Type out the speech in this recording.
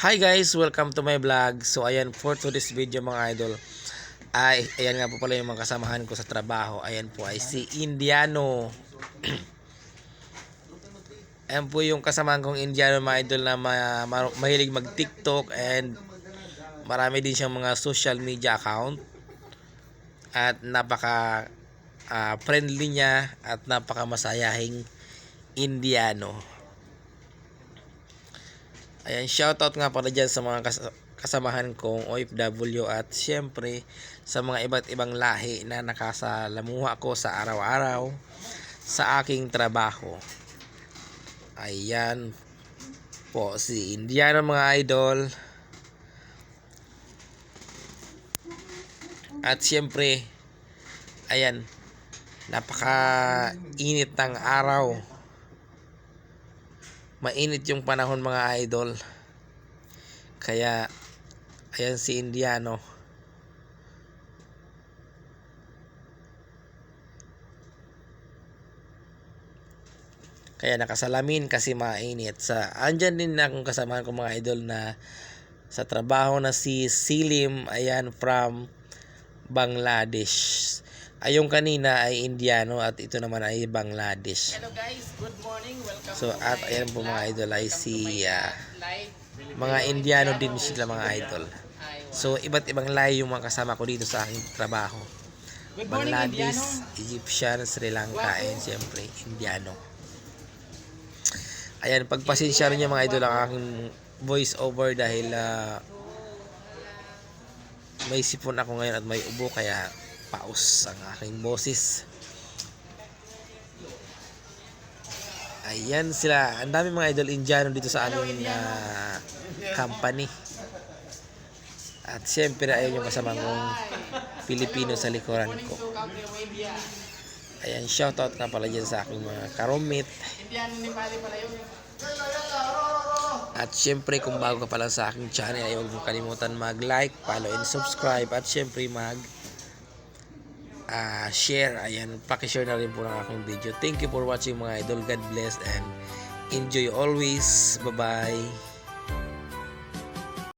Hi guys, welcome to my vlog. So ayan, for today's video mga idol, ayan nga po pala yung mga kasamahan ko sa trabaho. Ayan po ay si Indiano. Ayan po yung kasamahan kong Indiano mga idol na mahilig mag TikTok, and marami din siyang mga social media account. At napaka friendly niya at napaka masayahing Indiano. Ayan, shoutout nga pala dyan sa mga kasamahan kong OFW at syempre sa mga iba't ibang lahi na nakasalamuha ko sa araw-araw sa aking trabaho. Ayan po si Indiano mga idol. At syempre, ayan, napaka-init ng araw. Mainit yung panahon mga idol. Kaya ayan si Indiano. Kaya nakasalamin kasi mainit. Andyan din akong kasamahan ko mga idol na sa trabaho na si Silim, ayan, from Bangladesh. Ayong kanina ay Indiano at ito naman ay Bangladesh. Hello guys, good morning. Welcome So to at my ayan po vlog. mga idol ay si Live. mga Indiano din sila mga idol. So iba't ibang lahi yung mga kasama ko dito sa aking trabaho. Good morning, Bangladesh, Indiano. Egyptian, Sri Lanka, and siyempre Indiano. Ayan, pagpasensya rin niyo mga idol ang aking voice over dahil may sipon ako ngayon at may ubo, kaya paus ang aking boses. Ayan sila, ang dami mga idol Indiano dito sa aming company. At siyempre ayun yung kasama kong Pilipino sa likuran ko. Ayan, shoutout nga pala dyan sa aking mga karumit. At syempre kung bago ka pa lang sa aking channel ay huwag mong kalimutan mag-like, follow and subscribe. At syempre share. Ayan, pakishare na rin po ng aking video. Thank you for watching mga idol. God bless and enjoy always. Bye bye.